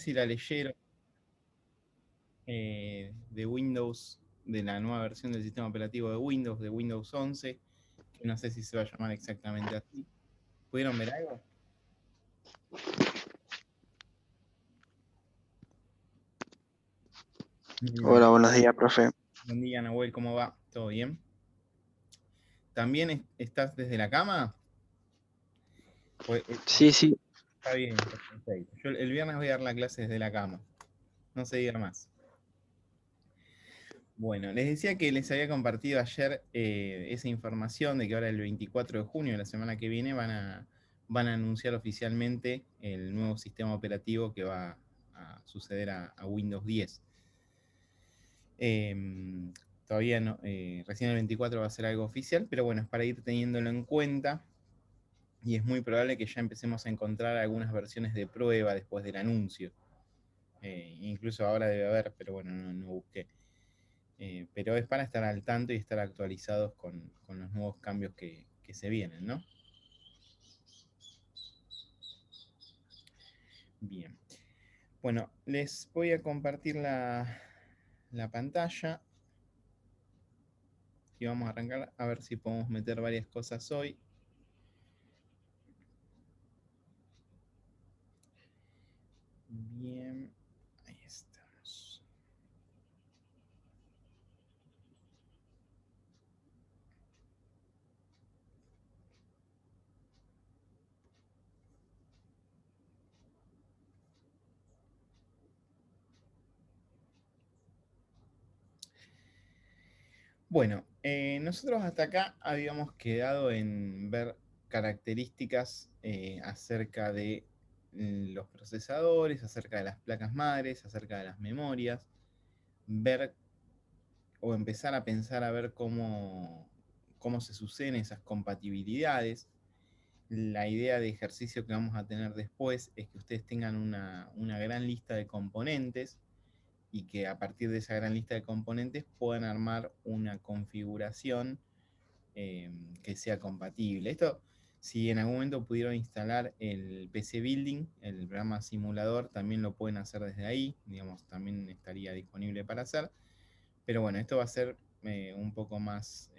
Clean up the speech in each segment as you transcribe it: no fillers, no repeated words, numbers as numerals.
si la leyeron, de Windows, de la nueva versión del sistema operativo de Windows 11, que no sé si se va a llamar exactamente así. ¿Pudieron ver algo? Bien. Hola, buenos días, profe. Buen día, Nahuel, ¿cómo va? ¿Todo bien? ¿También estás desde la cama? Pues, Sí, sí. está bien, está perfecto. Yo el viernes voy a dar la clase desde la cama. No se diga más. Bueno, les decía que les había compartido ayer esa información de que ahora el 24 de junio, la semana que viene, van a anunciar oficialmente el nuevo sistema operativo que va a suceder a Windows 10. Todavía no, recién el 24 va a ser algo oficial, pero bueno, es para ir teniéndolo en cuenta y es muy probable que ya empecemos a encontrar algunas versiones de prueba después del anuncio. Incluso ahora debe haber, pero bueno, no busqué. Pero es para estar al tanto y estar actualizados con los nuevos cambios que se vienen, ¿no? Bien. Bueno, les voy a compartir la pantalla y vamos a arrancar a ver si podemos meter varias cosas hoy. Bien, ahí estamos. Bueno, nosotros hasta acá habíamos quedado en ver características acerca de los procesadores, acerca de las placas madres, acerca de las memorias, ver o empezar a pensar a ver cómo se suceden esas compatibilidades. La idea de ejercicio que vamos a tener después es que ustedes tengan una gran lista de componentes y que a partir de esa gran lista de componentes puedan armar una configuración que sea compatible. Esto, si en algún momento pudieron instalar el PC Building, el programa simulador, también lo pueden hacer desde ahí, digamos, también estaría disponible para hacer. Pero bueno, esto va a ser un poco más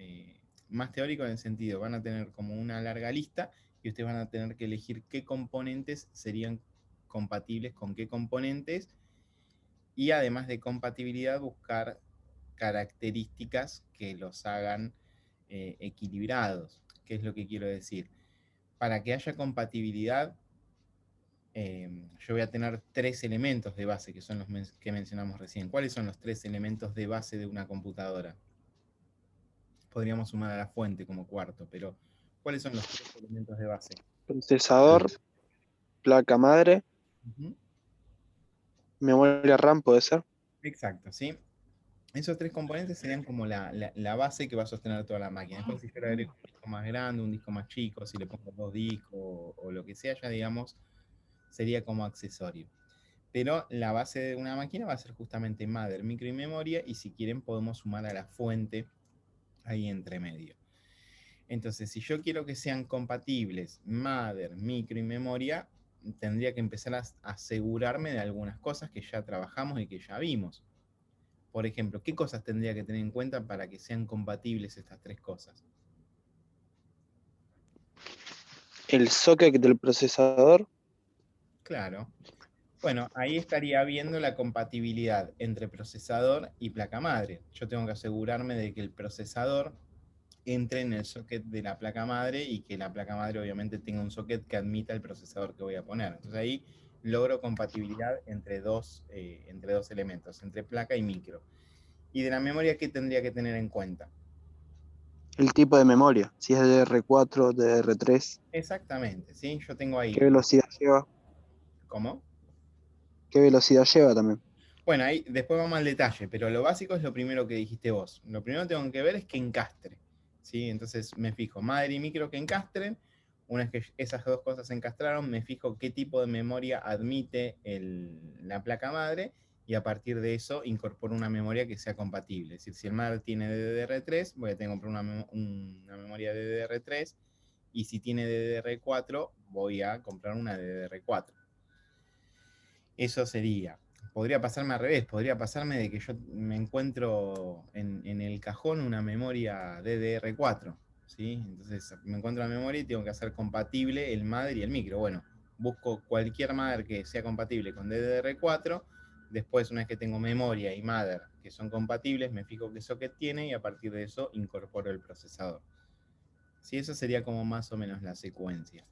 teórico en el sentido, van a tener como una larga lista y ustedes van a tener que elegir qué componentes serían compatibles con qué componentes y además de compatibilidad buscar características que los hagan equilibrados. ¿Qué es lo que quiero decir? Para que haya compatibilidad, yo voy a tener tres elementos de base, que son los que mencionamos recién. ¿Cuáles son los tres elementos de base de una computadora? Podríamos sumar a la fuente como cuarto, pero ¿cuáles son los tres elementos de base? Procesador, placa madre, Ujú. memoria RAM puede ser. Exacto, ¿sí? Esos tres componentes serían como la base que va a sostener toda la máquina. Después, si yo le agrego un disco más grande, un disco más chico, si le pongo dos discos o lo que sea, ya digamos, sería como accesorio. Pero la base de una máquina va a ser justamente mother, micro y memoria, y si quieren podemos sumar a la fuente ahí entre medio. Entonces, si yo quiero que sean compatibles mother, micro y memoria, tendría que empezar a asegurarme de algunas cosas que ya trabajamos y que ya vimos. Por ejemplo, ¿qué cosas tendría que tener en cuenta para que sean compatibles estas tres cosas? El socket del procesador, Claro. Bueno, ahí estaría viendo la compatibilidad entre procesador y placa madre. Yo tengo que asegurarme de que el procesador entre en el socket de la placa madre y que la placa madre obviamente tenga un socket que admita el procesador que voy a poner. Entonces ahí logro compatibilidad entre dos elementos, entre placa y micro. Y de la memoria, ¿qué tendría que tener en cuenta? el tipo de memoria, si es DDR4, DDR3, Exactamente, ¿sí? Yo tengo ahí, qué velocidad lleva, ¿cómo? qué velocidad lleva también. Bueno, ahí después vamos al detalle, pero lo básico es lo primero que dijiste vos. Lo primero que tengo que ver es que encastre, ¿sí? Entonces me fijo, madre y micro que encastren. Una vez que esas dos cosas se encastraron, me fijo qué tipo de memoria admite la placa madre y a partir de eso incorporo una memoria que sea compatible. Es decir, si el madre tiene DDR3, voy a tener que comprar una memoria DDR3 y si tiene DDR4, voy a comprar una DDR4. Eso sería. Podría pasarme al revés, podría pasarme de que yo me encuentro en el cajón una memoria DDR4, ¿sí? Entonces me encuentro la memoria y tengo que hacer compatible el mother y el micro. Bueno, busco cualquier mother que sea compatible con DDR4, después una vez que tengo memoria y mother que son compatibles, me fijo qué socket tiene y a partir de eso incorporo el procesador. ¿Sí? Eso sería como más o menos la secuencia.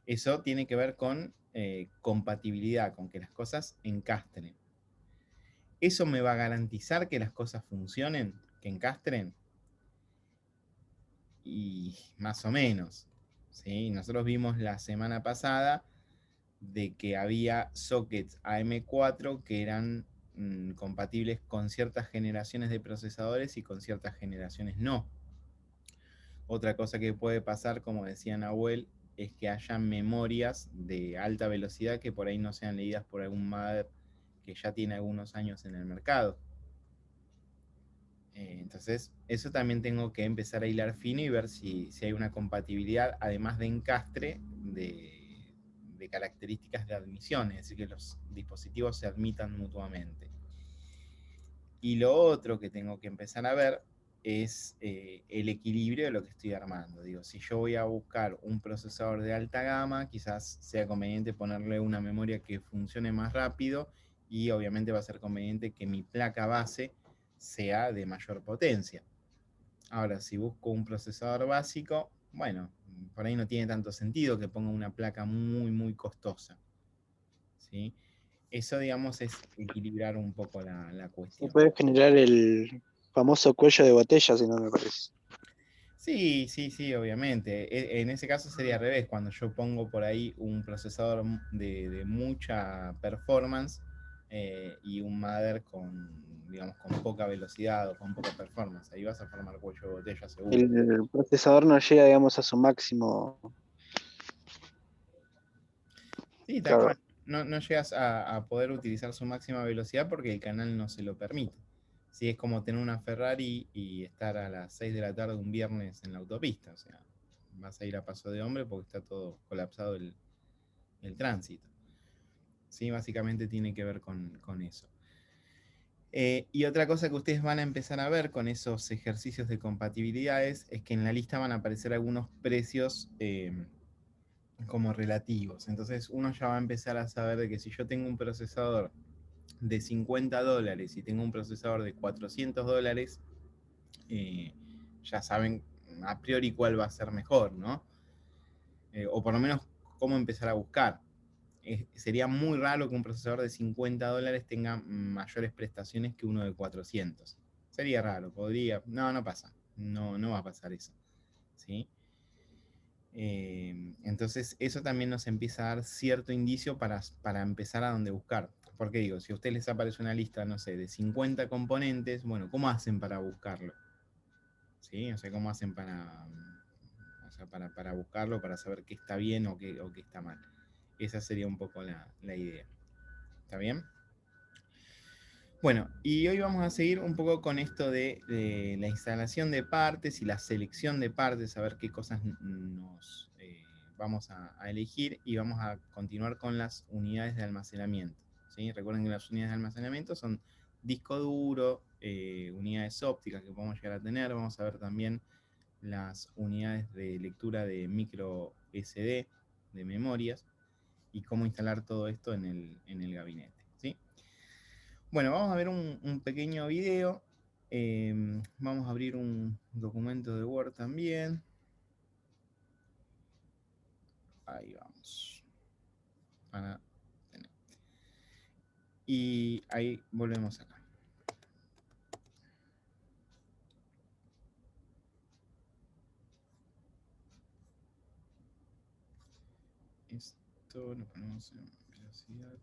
Eso tiene que ver con compatibilidad, con que las cosas encastren. ¿Eso me va a garantizar que las cosas funcionen, que encastren? Y más o menos. ¿Sí? Nosotros vimos la semana pasada de que había sockets AM4 que eran compatibles con ciertas generaciones de procesadores y con ciertas generaciones no. Otra cosa que puede pasar, como decía Nahuel, es que haya memorias de alta velocidad que por ahí no sean leídas por algún mother que ya tiene algunos años en el mercado. Entonces, eso también tengo que empezar a hilar fino y ver si hay una compatibilidad, además de encastre, de características de admisión, es decir, que los dispositivos se admitan mutuamente. Y lo otro que tengo que empezar a ver es el equilibrio de lo que estoy armando. Digo, si yo voy a buscar un procesador de alta gama, quizás sea conveniente ponerle una memoria que funcione más rápido y obviamente va a ser conveniente que mi placa base sea de mayor potencia. Ahora, si busco un procesador básico, bueno, por ahí no tiene tanto sentido que ponga una placa muy, muy costosa. ¿Sí? Eso, digamos, es equilibrar un poco la Se cuestión. puede generar el famoso cuello de botella, si no me parece. Sí, sí, sí, obviamente. En ese caso sería al revés, cuando yo pongo por ahí un procesador de mucha performance y un mother con, digamos, con poca velocidad o con poca performance. Ahí vas a formar cuello de botella seguro. El procesador no llega, digamos, a su máximo. Sí, tal Claro, cual. No llegas a poder utilizar su máxima velocidad porque el canal no se lo permite. Sí, es como tener una Ferrari y estar a las 6 de la tarde un viernes en la autopista. O sea, vas a ir a paso de hombre porque está todo colapsado el tránsito. ¿Sí? Básicamente tiene que ver con eso. Y otra cosa que ustedes van a empezar a ver con esos ejercicios de compatibilidades es que en la lista van a aparecer algunos precios como relativos. Entonces uno ya va a empezar a saber de que si yo tengo un procesador de $50 y tengo un procesador de $400, ya saben a priori cuál va a ser mejor, ¿no? O por lo menos cómo empezar a buscar. Sería muy raro que un procesador de $50 tenga mayores prestaciones que uno de 400. Sería raro, podría. No, no pasa. No va a pasar eso. ¿Sí? Entonces, eso también nos empieza a dar cierto indicio para empezar a dónde buscar. Porque digo, si a ustedes les aparece una lista, no sé, de 50 componentes, bueno, ¿cómo hacen para buscarlo? ¿Sí? O sea, ¿cómo hacen o sea, para buscarlo, para saber qué está bien o qué está mal? Esa sería un poco la idea. ¿Está bien? Bueno, y hoy vamos a seguir un poco con esto de la instalación de partes y la selección de partes, a ver qué cosas nos vamos a elegir y vamos a continuar con las unidades de almacenamiento. ¿Sí? Recuerden que las unidades de almacenamiento son disco duro, unidades ópticas que podemos llegar a tener, vamos a ver también las unidades de lectura de micro SD, de memorias, y cómo instalar todo esto en el gabinete. ¿Sí? Bueno, vamos a ver un pequeño video. Vamos a abrir un documento de Word también. Ahí vamos. Para tener. Y ahí volvemos acá. Esto lo ponemos en velocidad.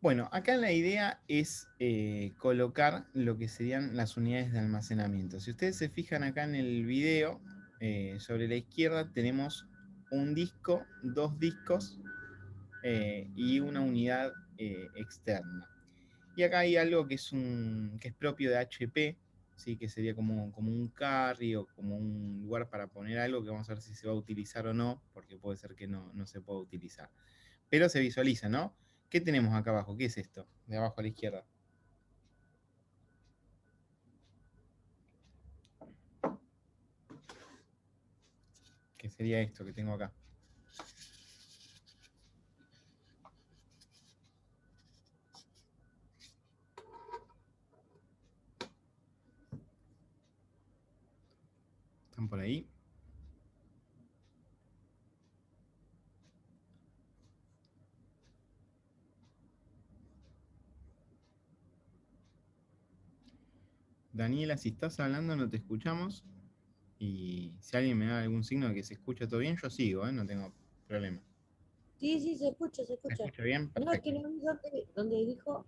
Bueno, acá la idea es colocar lo que serían las unidades de almacenamiento. Si ustedes se fijan acá en el video, sobre la izquierda tenemos un disco, dos discos y una unidad externa. Y acá hay algo que es propio de HP, ¿sí? Que sería como un carry o como un lugar para poner algo que vamos a ver si se va a utilizar o no, porque puede ser que no se pueda utilizar. Pero se visualiza, ¿no? ¿Qué tenemos acá abajo? ¿Qué es esto? De abajo a la izquierda. ¿Qué sería esto que tengo acá? ¿Están por ahí? Daniela, si estás hablando no te escuchamos. Y si alguien me da algún signo de que se escucha todo bien, yo sigo, ¿eh? No tengo problema. Sí, sí, se escucha, se ¿Se escucha. escucha bien? No, es que Perfecto. no vi donde dijo.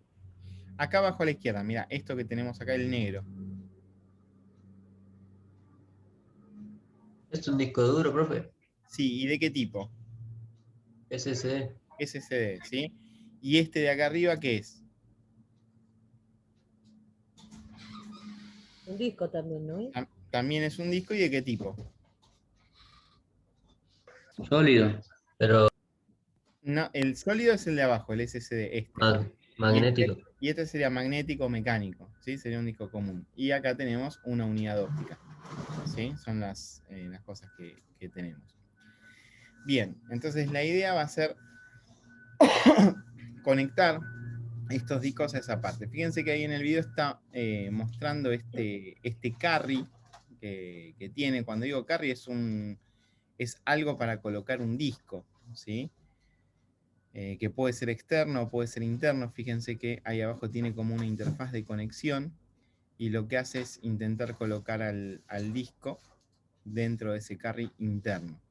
Acá abajo a la izquierda, mira, esto que tenemos acá, el negro. ¿Es un disco duro, profe? Sí, ¿y de qué tipo? SSD. SSD, ¿sí? ¿Y este de acá arriba qué es? Un disco también, ¿no? También es un disco, ¿y de qué tipo? Sólido, pero No, el sólido es el de abajo, el SSD, este. magnético. Y este sería magnético o mecánico, ¿sí? Sería un disco común. Y acá tenemos una unidad óptica, ¿sí? Son las cosas que tenemos. Bien, entonces la idea va a ser conectar estos discos a esa parte. Fíjense que ahí en el video está mostrando este carry que tiene. Cuando digo carry es algo para colocar un disco, ¿sí? Que puede ser externo o puede ser interno. Fíjense que ahí abajo tiene como una interfaz de conexión y lo que hace es intentar colocar al disco dentro de ese carry interno.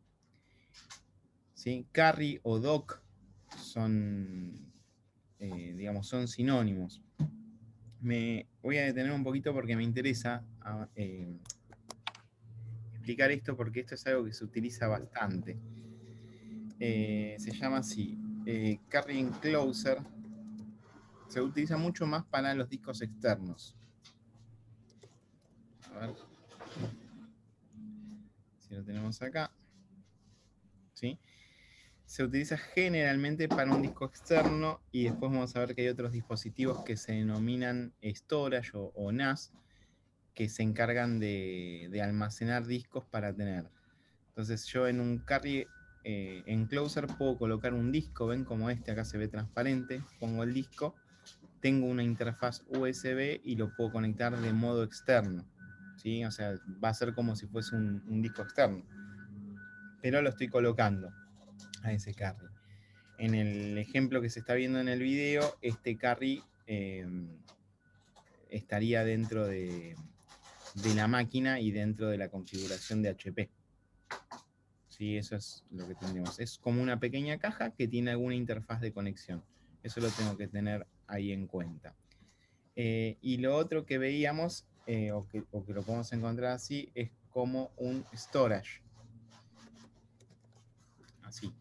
¿Sí? Carry o dock son, digamos, son sinónimos. Me voy a detener un poquito porque me interesa explicar esto porque esto es algo que se utiliza bastante. Se llama así, Carrying Closer. Se utiliza mucho más para los discos externos. A ver si lo tenemos acá. ¿Sí? Se utiliza generalmente para un disco externo y después vamos a ver que hay otros dispositivos que se denominan storage o NAS que se encargan de almacenar discos para tener. Entonces yo en un carry encloser puedo colocar un disco, ven como este acá se ve transparente, pongo el disco, tengo una interfaz USB y lo puedo conectar de modo externo, ¿sí? O sea, va a ser como si fuese un disco externo, pero lo estoy colocando a ese carry. En el ejemplo que se está viendo en el video, este carry estaría dentro de la máquina y dentro de la configuración de HP. Sí, eso es lo que tendríamos. Es como una pequeña caja que tiene alguna interfaz de conexión. Eso lo tengo que tener ahí en cuenta. Y lo otro que veíamos, o que lo podemos encontrar así, es como un storage. Así.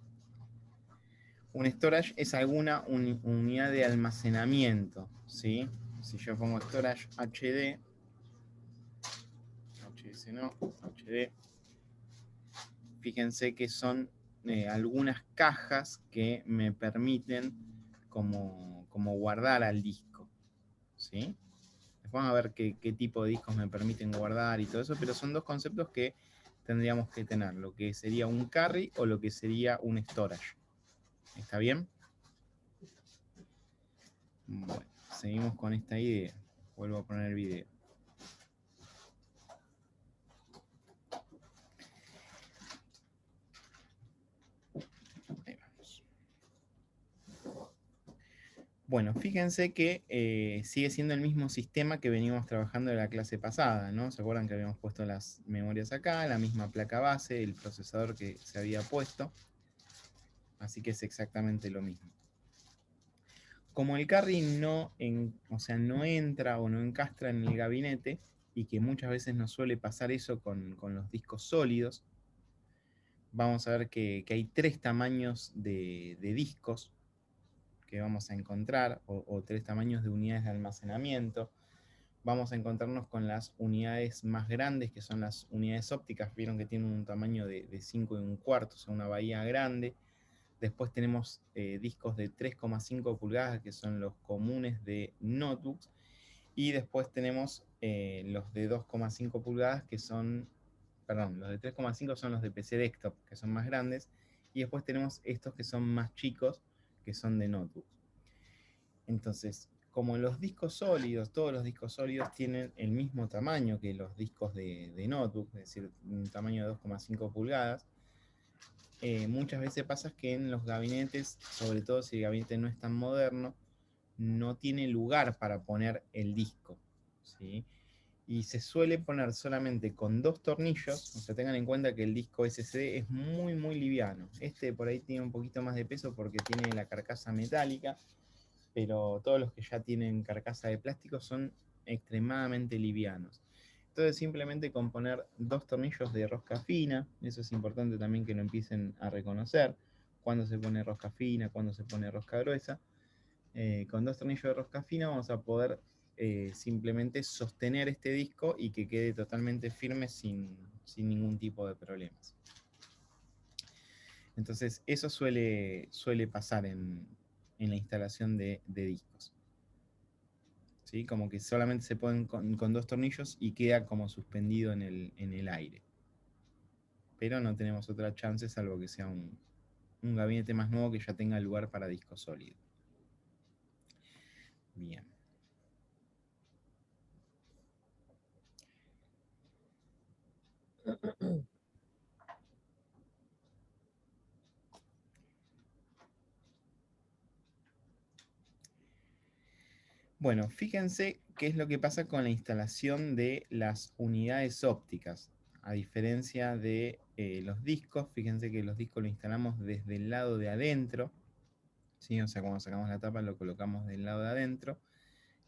Un storage es alguna unidad de almacenamiento, ¿sí? Si yo pongo storage HD, HS no, HD, fíjense que son algunas cajas que me permiten como guardar al disco, ¿sí? Después vamos a ver qué tipo de discos me permiten guardar y todo eso, pero son dos conceptos que tendríamos que tener, lo que sería un carry o lo que sería un storage. ¿Está bien? Bueno, seguimos con esta idea. Vuelvo a poner el video. Ahí vamos. Bueno, fíjense que sigue siendo el mismo sistema que venimos trabajando en la clase pasada, ¿no? ¿Se acuerdan que habíamos puesto las memorias acá, la misma placa base, el procesador que se había puesto? Así que es exactamente lo mismo. Como el carry no entra o no encastra en el gabinete, y que muchas veces nos suele pasar eso con los discos sólidos, vamos a ver que hay tres tamaños de discos que vamos a encontrar, o tres tamaños de unidades de almacenamiento. vamos a encontrarnos con las unidades más grandes, que son las unidades ópticas. Vieron que tienen un tamaño de 5 1/4, o sea, una bahía grande. Después tenemos discos de 3,5 pulgadas, que son los comunes de notebooks. Y después tenemos los de 2,5 pulgadas, que son, perdón, los de 3,5 son los de PC Desktop, que son más grandes. Y después tenemos estos que son más chicos, que son de notebooks. Entonces, como los discos sólidos, todos los discos sólidos tienen el mismo tamaño que los discos de notebook, es decir, un tamaño de 2,5 pulgadas, muchas veces pasa que en los gabinetes, sobre todo si el gabinete no es tan moderno, no tiene lugar para poner el disco, ¿sí? Y se suele poner solamente con 2 tornillos. O sea, tengan en cuenta que el disco SSD es muy, muy liviano. Este por ahí tiene un poquito más de peso porque tiene la carcasa metálica, pero todos los que ya tienen carcasa de plástico son extremadamente livianos. Entonces simplemente con poner 2 tornillos de rosca fina, eso es importante también que lo empiecen a reconocer, cuando se pone rosca fina, cuando se pone rosca gruesa. Con 2 tornillos de rosca fina vamos a poder simplemente sostener este disco y que quede totalmente firme sin ningún tipo de problemas. Entonces eso suele pasar en la instalación de discos. ¿Sí? Como que solamente se ponen con 2 tornillos y queda como suspendido en el aire. Pero no tenemos otra chance salvo que sea un gabinete más nuevo que ya tenga lugar para disco sólido. Bien. Bueno, fíjense qué es lo que pasa con la instalación de las unidades ópticas. A diferencia de los discos, fíjense que los discos los instalamos desde el lado de adentro, ¿sí? O sea, cuando sacamos la tapa lo colocamos del lado de adentro.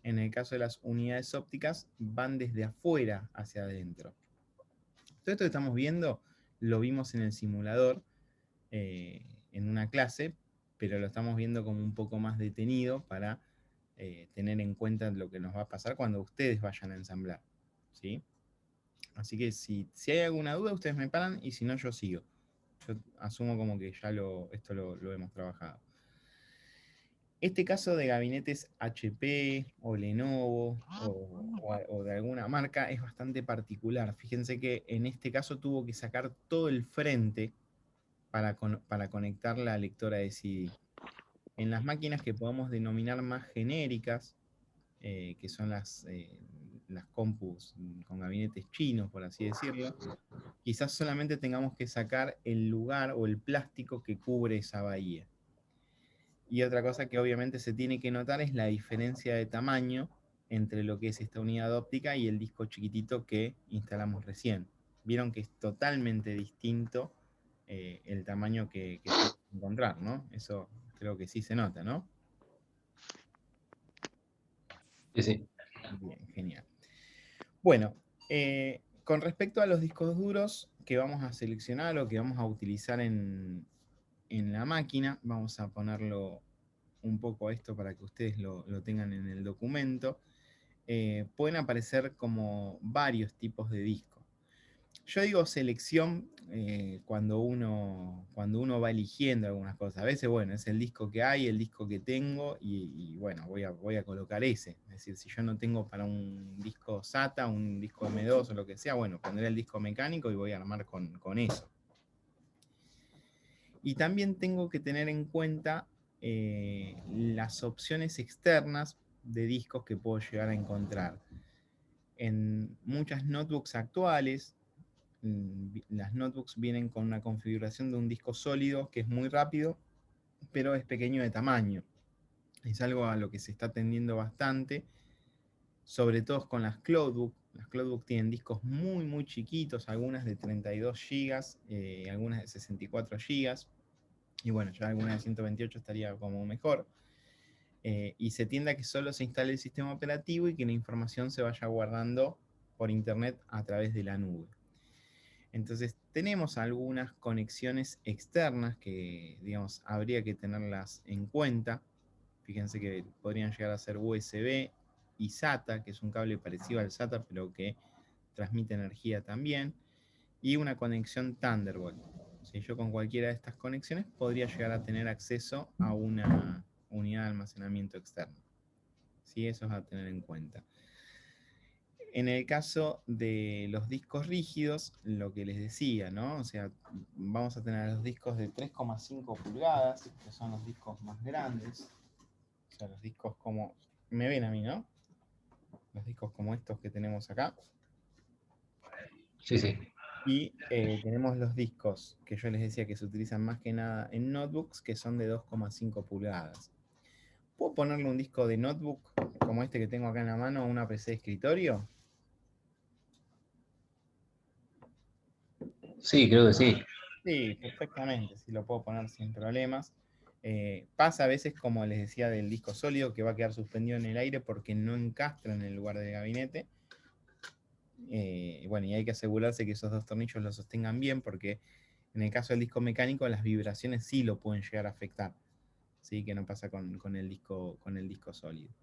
En el caso de las unidades ópticas, van desde afuera hacia adentro. Todo esto que estamos viendo lo vimos en el simulador, en una clase, pero lo estamos viendo como un poco más detenido para tener en cuenta lo que nos va a pasar cuando ustedes vayan a ensamblar, ¿sí? Así que si hay alguna duda, ustedes me paran, y si no, yo sigo. Yo asumo como que ya esto lo hemos trabajado. Este caso de gabinetes HP o Lenovo o de alguna marca es bastante particular. Fíjense que en este caso tuvo que sacar todo el frente para conectar la lectora de CD. En las máquinas que podemos denominar más genéricas, que son las compus con gabinetes chinos, por así decirlo, quizás solamente tengamos que sacar el lugar o el plástico que cubre esa bahía. Y otra cosa que obviamente se tiene que notar es la diferencia de tamaño entre lo que es esta unidad óptica y el disco chiquitito que instalamos recién. Vieron que es totalmente distinto el tamaño que podemos encontrar, ¿no? Eso creo que sí se nota, ¿no? Sí, sí. Bien, genial. Bueno, con respecto a los discos duros que vamos a seleccionar o que vamos a utilizar en la máquina, vamos a ponerlo un poco a esto para que ustedes lo tengan en el documento. Pueden aparecer como varios tipos de discos. Yo digo selección cuando uno va eligiendo algunas cosas. A veces, bueno, es el disco que hay, el disco que tengo, y bueno, voy a colocar ese. Es decir, si yo no tengo para un disco SATA, un disco M2 o lo que sea, bueno, pondré el disco mecánico y voy a armar con eso. Y también tengo que tener en cuenta las opciones externas de discos que puedo llegar a encontrar. En muchas notebooks actuales, las notebooks vienen con una configuración de un disco sólido que es muy rápido, pero es pequeño de tamaño. Es algo a lo que se está tendiendo bastante, sobre todo con las Cloudbook. Las Cloudbook tienen discos muy, muy chiquitos, algunas de 32 GB, algunas de 64 GB, y bueno, ya algunas de 128 estaría como mejor. Y se tiende a que solo se instale el sistema operativo y que la información se vaya guardando por internet a través de la nube. Entonces tenemos algunas conexiones externas que, digamos, habría que tenerlas en cuenta. Fíjense que podrían llegar a ser USB eSATA, que es un cable parecido al SATA, pero que transmite energía también, y una conexión Thunderbolt. Si yo con cualquiera de estas conexiones podría llegar a tener acceso a una unidad de almacenamiento externo. ¿Sí? Eso es a tener en cuenta. En el caso de los discos rígidos, lo que les decía, ¿no? O sea, vamos a tener los discos de 3,5 pulgadas, que son los discos más grandes. O sea, los discos como... Me ven a mí, ¿no? Los discos como estos que tenemos acá. Sí, sí. Y tenemos los discos que yo les decía que se utilizan más que nada en notebooks, que son de 2,5 pulgadas. ¿Puedo ponerle un disco de notebook como este que tengo acá en la mano a una PC de escritorio? Sí, creo que sí. Sí, perfectamente, sí lo puedo poner sin problemas. Pasa a veces, como les decía, del disco sólido, que va a quedar suspendido en el aire porque no encastra en el lugar del gabinete. Bueno, y hay que asegurarse que esos dos tornillos lo sostengan bien, porque en el caso del disco mecánico, las vibraciones sí lo pueden llegar a afectar. ¿Sí? Que no pasa con el disco sólido.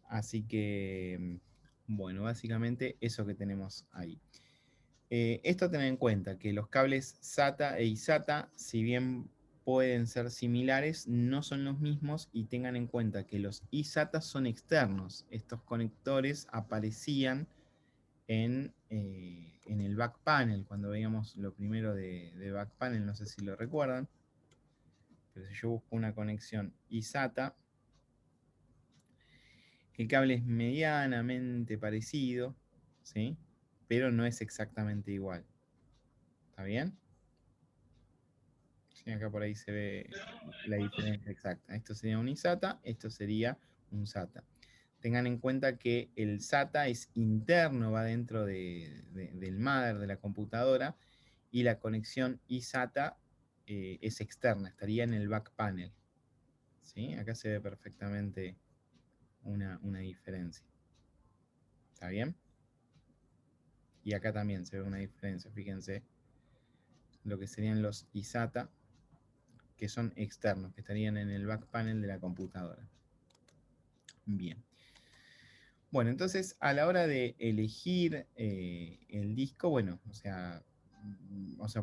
Así que, bueno, básicamente eso que tenemos ahí. Esto tener en cuenta que los cables SATA e eSATA, si bien pueden ser similares, no son los mismos, y tengan en cuenta que los eSATA son externos. Estos conectores aparecían en el back panel, cuando veíamos lo primero de back panel, no sé si lo recuerdan, pero si yo busco una conexión eSATA, el cable es medianamente parecido, ¿sí? Pero no es exactamente igual. ¿Está bien? Sí, acá por ahí se ve la diferencia exacta. Esto sería un eSATA, esto sería un SATA. Tengan en cuenta que el SATA es interno, va dentro del mother de la computadora, y la conexión eSATA es externa, estaría en el back panel. ¿Sí? Acá se ve perfectamente una diferencia. ¿Está bien? Y acá también se ve una diferencia, fíjense, lo que serían los eSATA, que son externos, que estarían en el back panel de la computadora. Bien. Bueno, entonces a la hora de elegir el disco, bueno, o sea,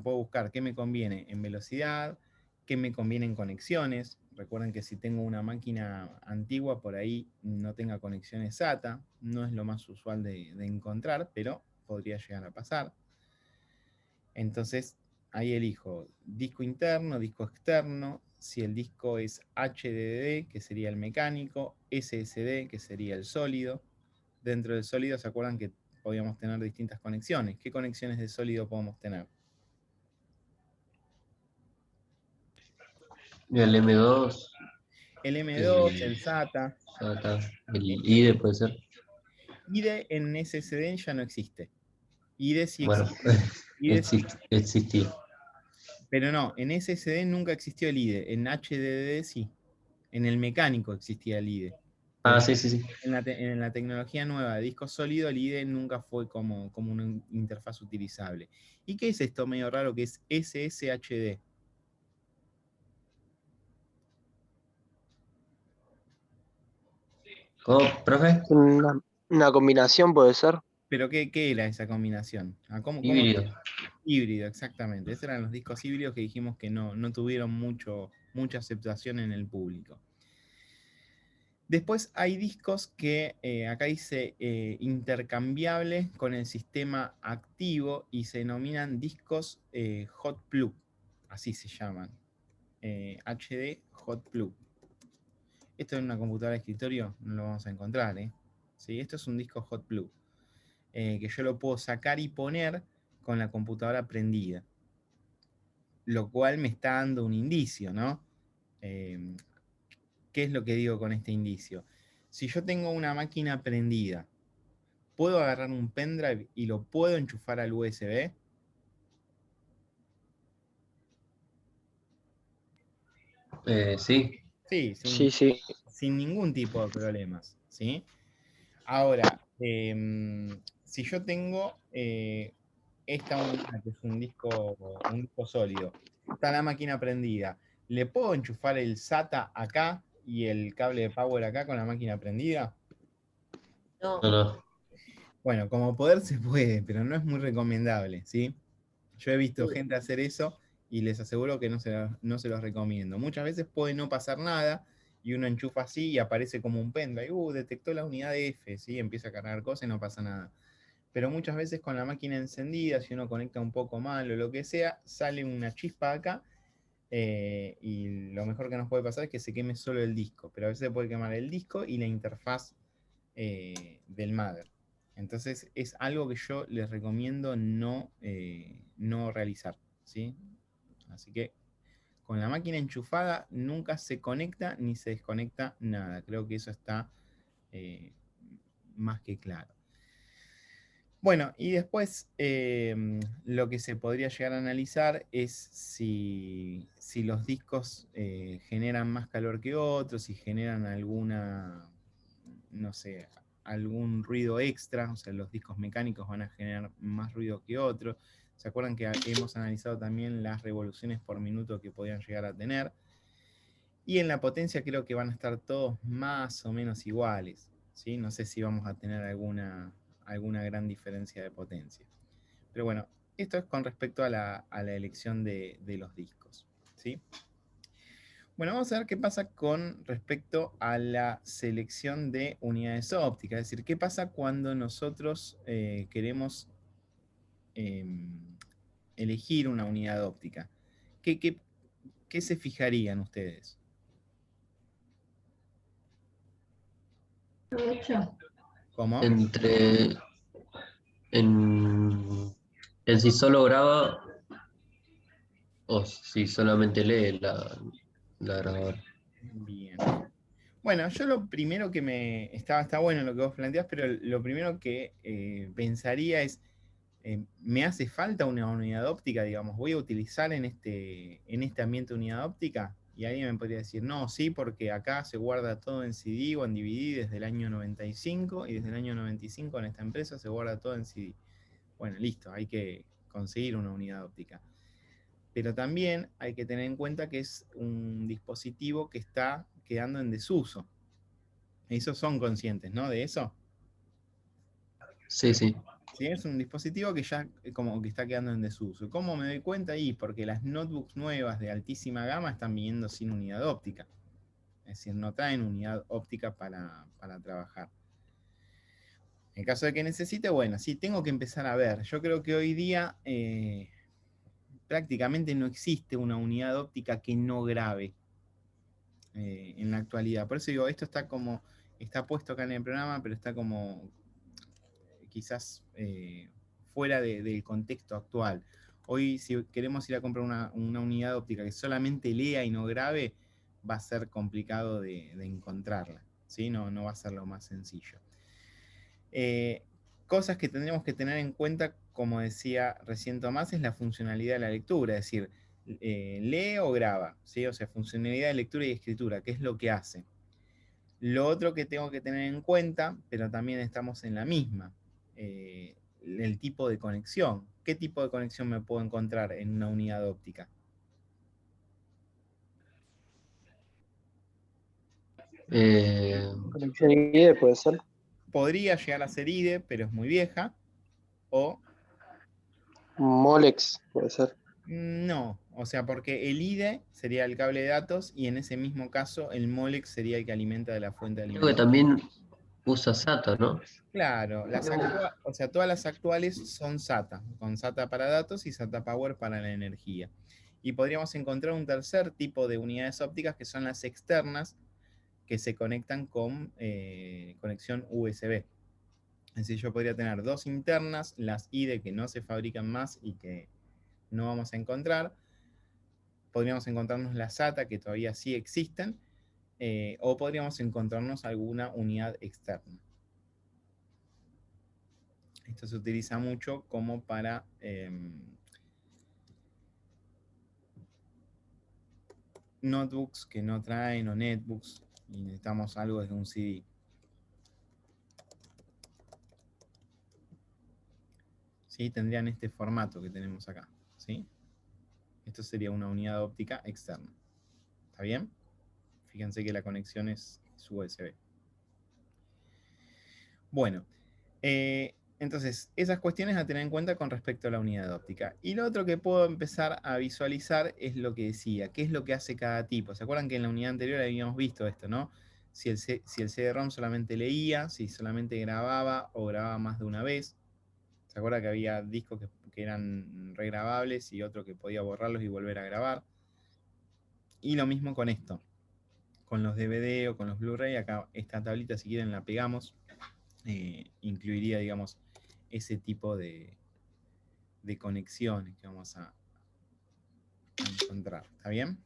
puedo buscar qué me conviene en velocidad, qué me conviene en conexiones. Recuerden que si tengo una máquina antigua, por ahí no tenga conexiones SATA, no es lo más usual de encontrar, pero podría llegar a pasar. Entonces, ahí elijo disco interno, disco externo, si el disco es HDD, que sería el mecánico, SSD, que sería el sólido. Dentro del sólido, ¿se acuerdan que podíamos tener distintas conexiones? ¿Qué conexiones de sólido podemos tener? El M2, El M2, el el SATA. SATA, el IDE puede ser. IDE en SSD ya no existe. IDE sí Bueno, existe. IDE sí, existía. pero no, en SSD nunca existió el IDE. En HDD sí. En el mecánico existía el IDE. Ah, Pero sí, sí, sí. en la tecnología nueva de disco sólido, el IDE nunca fue como una interfaz utilizable. ¿Y qué es esto medio raro que es SSHD? ¿Cómo, profe? Una combinación puede ser. ¿Pero qué era esa combinación? ¿Cómo? Híbrido. Híbrido, exactamente. Esos eran los discos híbridos que dijimos que no tuvieron mucha aceptación en el público. Después hay discos que acá dice intercambiable con el sistema activo, y se denominan discos hot plug, así se llaman. HD hot plug. Esto en una computadora de escritorio no lo vamos a encontrar. ¿Sí? Esto es un disco hot plug, que yo lo puedo sacar y poner con la computadora prendida. Lo cual me está dando un indicio, ¿no? ¿Qué es lo que digo con este indicio? Si yo tengo una máquina prendida, ¿puedo agarrar un pendrive y lo puedo enchufar al USB? Sí. Sí, Sí, sí. sin ningún tipo de problemas, ¿sí? Ahora, si yo tengo esta unidad, que es un disco sólido, está la máquina prendida, ¿le puedo enchufar el SATA acá y el cable de power acá con la máquina prendida? No, No, no. Bueno, como poder se puede, pero no es muy recomendable, ¿sí? Yo he visto sí. gente hacer eso y les aseguro que no se los recomiendo. Muchas veces puede no pasar nada y uno enchufa así y aparece como un pendrive. Detectó la unidad de F, ¿sí? Empieza a cargar cosas y no pasa nada. Pero muchas veces con la máquina encendida, si uno conecta un poco mal o lo que sea, sale una chispa acá y lo mejor que nos puede pasar es que se queme solo el disco, pero a veces puede quemar el disco y la interfaz del mother. Entonces es algo que yo les recomiendo no realizar, ¿sí? Así que con la máquina enchufada nunca se conecta ni se desconecta nada. Creo que eso está eh, más que claro. Bueno, y después lo que se podría llegar a analizar es si los discos generan más calor que otros, si generan alguna, no sé, algún ruido extra, o sea, los discos mecánicos van a generar más ruido que otros. ¿Se acuerdan que hemos analizado también las revoluciones por minuto que podían llegar a tener? Y en la potencia creo que van a estar todos más o menos iguales, ¿sí? No sé si vamos a tener alguna gran diferencia de potencia. Pero bueno, esto es con respecto a la elección de los discos, ¿sí? Bueno, vamos a ver qué pasa con respecto a la selección de unidades ópticas. Es decir, qué pasa cuando nosotros queremos elegir una unidad óptica. ¿Qué se fijarían ustedes? ¿Cómo? Entre. En, en si solo graba o si solamente lee la grabadora. Bien. Bueno, yo lo primero que me... Está bueno lo que vos planteás, pero lo primero que pensaría es, ¿me hace falta una unidad óptica? Digamos, ¿voy a utilizar en este ambiente unidad óptica? Y alguien me podría decir, no, sí, porque acá se guarda todo en CD o en DVD desde el año 95 y desde el año 95 en esta empresa se guarda todo en CD. Bueno, listo, hay que conseguir una unidad óptica. Pero también hay que tener en cuenta que es un dispositivo que está quedando en desuso. Esos son conscientes, ¿no? De eso. Sí, sí. ¿Sí? Es un dispositivo que ya como que está quedando en desuso. ¿Cómo me doy cuenta ahí? Porque las notebooks nuevas de altísima gama están viniendo sin unidad óptica. Es decir, no traen unidad óptica para trabajar. En caso de que necesite, bueno, sí, tengo que empezar a ver. Yo creo que hoy día prácticamente no existe una unidad óptica que no grabe en la actualidad. Por eso digo, esto está puesto acá en el programa, pero está como quizás fuera del contexto actual. Hoy, si queremos ir a comprar una unidad óptica que solamente lea y no grabe, va a ser complicado de encontrarla, ¿sí? No va a ser lo más sencillo. Cosas que tendríamos que tener en cuenta, como decía recién Tomás, es la funcionalidad de la lectura, es decir, lee o graba, ¿sí? O sea, funcionalidad de lectura y escritura, ¿qué es lo que hace? Lo otro que tengo que tener en cuenta, pero también estamos en la misma, el tipo de conexión. ¿Qué tipo de conexión me puedo encontrar en una unidad óptica? Eh, Conexión IDE puede ser. Podría llegar a ser IDE, pero es muy vieja, o Molex puede ser. no, o sea, porque el IDE sería el cable de datos y en ese mismo caso el Molex sería el que alimenta de la fuente de Creo que alimentación. también usa SATA, ¿no? Claro, o sea, todas las actuales son SATA, con SATA para datos y SATA Power para la energía. Y podríamos encontrar un tercer tipo de unidades ópticas que son las externas, que se conectan con conexión USB. Es decir, yo podría tener dos internas, las IDE que no se fabrican más y que no vamos a encontrar. Podríamos encontrarnos las SATA que todavía sí existen, o podríamos encontrarnos alguna unidad externa. Esto se utiliza mucho como para notebooks que no traen o netbooks y necesitamos algo desde un CD. ¿Sí? Tendrían este formato que tenemos acá. ¿Sí? Esto sería una unidad óptica externa. ¿Está bien? Fíjense que la conexión es USB. Bueno, entonces esas cuestiones a tener en cuenta con respecto a la unidad óptica. Y lo otro que puedo empezar a visualizar es lo que decía, qué es lo que hace cada tipo. ¿Se acuerdan que en la unidad anterior habíamos visto esto, no? Si el CD-ROM solamente leía, si solamente grababa o grababa más de una vez. ¿Se acuerda que había discos que eran regrabables y otro que podía borrarlos y volver a grabar? Y lo mismo con esto, con los DVD o con los Blu-ray. Acá esta tablita, si quieren, la pegamos. Incluiría, digamos, ese tipo de conexiones que vamos a encontrar. ¿Está bien?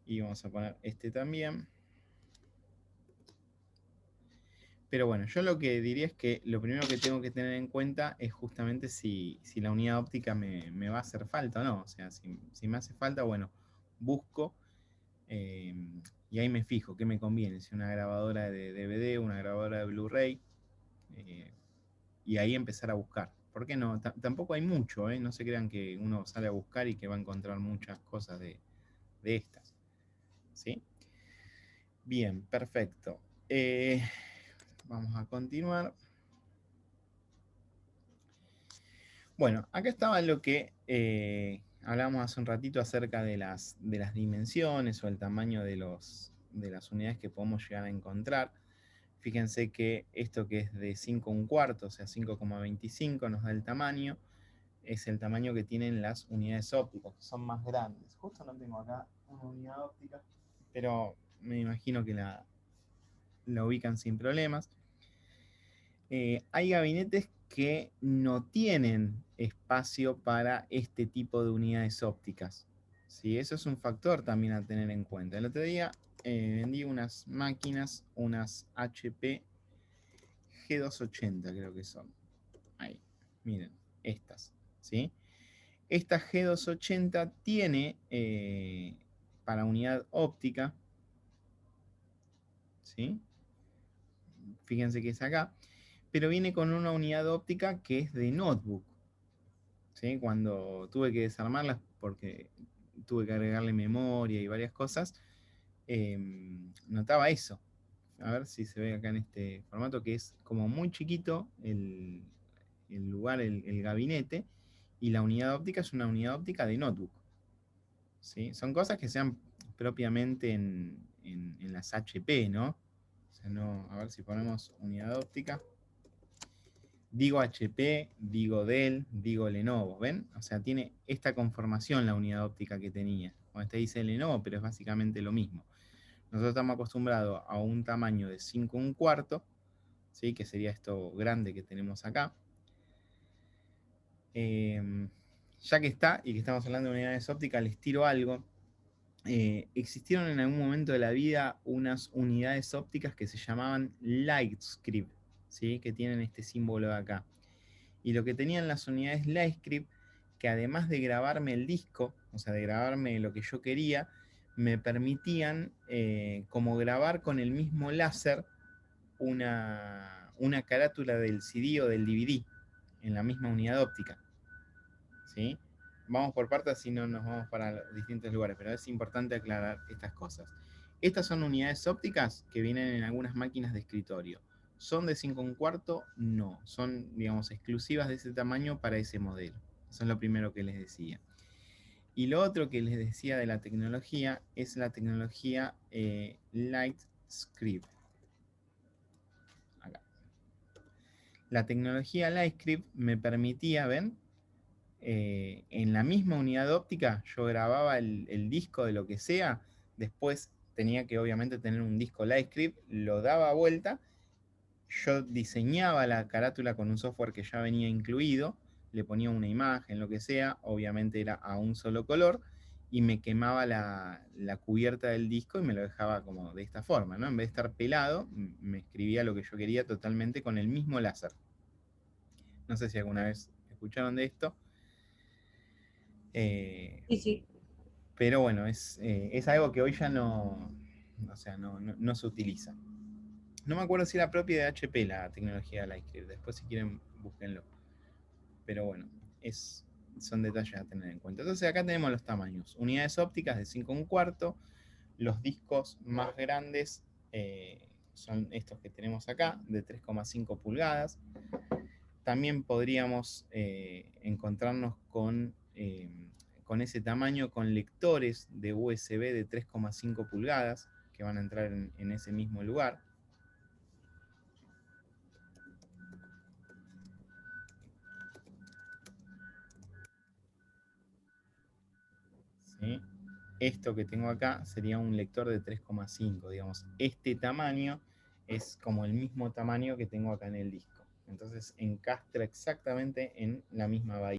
Y vamos a poner este también. Pero bueno, yo lo que diría es que lo primero que tengo que tener en cuenta es justamente si la unidad óptica me va a hacer falta o no. O sea, si me hace falta, bueno, busco y ahí me fijo qué me conviene. Si una grabadora de DVD, una grabadora de Blu-ray, y ahí empezar a buscar. ¿Por qué no? Tampoco hay mucho, ¿eh? No se crean que uno sale a buscar y que va a encontrar muchas cosas de estas. ¿Sí? Bien, perfecto. Vamos a continuar. Bueno, acá estaba lo que hablábamos hace un ratito acerca de las dimensiones o el tamaño de las unidades que podemos llegar a encontrar. Fíjense que esto que es de 5 1/4, o sea, 5,25 nos da el tamaño. Es el tamaño que tienen las unidades ópticas, que son más grandes. Justo no tengo acá una unidad óptica, pero me imagino que la ubican sin problemas. Hay gabinetes que no tienen espacio para este tipo de unidades ópticas. ¿Sí? Eso es un factor también a tener en cuenta. El otro día vendí unas máquinas, unas HP G280 creo que son. Ahí, miren, estas. ¿Sí? Esta G280 tiene para unidad óptica, ¿sí? Fíjense que es acá, pero viene con una unidad óptica que es de notebook. ¿Sí? Cuando tuve que desarmarlas porque tuve que agregarle memoria y varias cosas, notaba eso. A ver si se ve acá en este formato, que es como muy chiquito el lugar, el gabinete, y la unidad óptica es una unidad óptica de notebook. ¿Sí? Son cosas que sean propiamente en las HP, ¿no? O sea, no, a ver si ponemos unidad óptica. Digo HP, digo Dell, digo Lenovo, ¿ven? O sea, tiene esta conformación la unidad óptica que tenía. Cuando este dice Lenovo, pero es básicamente lo mismo. Nosotros estamos acostumbrados a un tamaño de 5 1/4, ¿sí? Que sería esto grande que tenemos acá. Ya que está y que estamos hablando de unidades ópticas, les tiro algo. Existieron en algún momento de la vida unas unidades ópticas que se llamaban Lightscript, ¿sí? Que tienen este símbolo de acá. Y lo que tenían las unidades Lightscript, que además de grabarme el disco, o sea, de grabarme lo que yo quería, me permitían como grabar con el mismo láser una carátula del CD o del DVD en la misma unidad óptica. ¿Sí? Vamos por partes, si no nos vamos para los distintos lugares, pero es importante aclarar estas cosas. Estas son unidades ópticas que vienen en algunas máquinas de escritorio. ¿Son de 5 1/4? No. Son, digamos, exclusivas de ese tamaño para ese modelo. Eso es lo primero que les decía. Y lo otro que les decía de la tecnología es la tecnología Lightscript. Acá. La tecnología Lightscript me permitía, ¿ven? En la misma unidad óptica yo grababa el disco de lo que sea, después tenía que obviamente tener un disco Lightscript, lo daba vuelta, yo diseñaba la carátula con un software que ya venía incluido, le ponía una imagen, lo que sea, obviamente era a un solo color, y me quemaba la cubierta del disco y me lo dejaba como de esta forma, ¿no? En vez de estar pelado, me escribía lo que yo quería totalmente con el mismo láser. No sé si alguna vez escucharon de esto. Sí, sí. Pero bueno, es algo que hoy ya no, o sea, no se utiliza. No me acuerdo si era propia de HP la tecnología de Lightscript. Después si quieren, búsquenlo. Pero bueno, son detalles a tener en cuenta. Entonces acá tenemos los tamaños. Unidades ópticas de 5 1/4. Los discos más grandes son estos que tenemos acá, de 3,5 pulgadas. También podríamos encontrarnos con ese tamaño con lectores de USB de 3,5 pulgadas que van a entrar en ese mismo lugar. ¿Sí? Esto que tengo acá sería un lector de 3,5, digamos. Este tamaño es como el mismo tamaño que tengo acá en el disco. Entonces encastra exactamente en la misma bahía.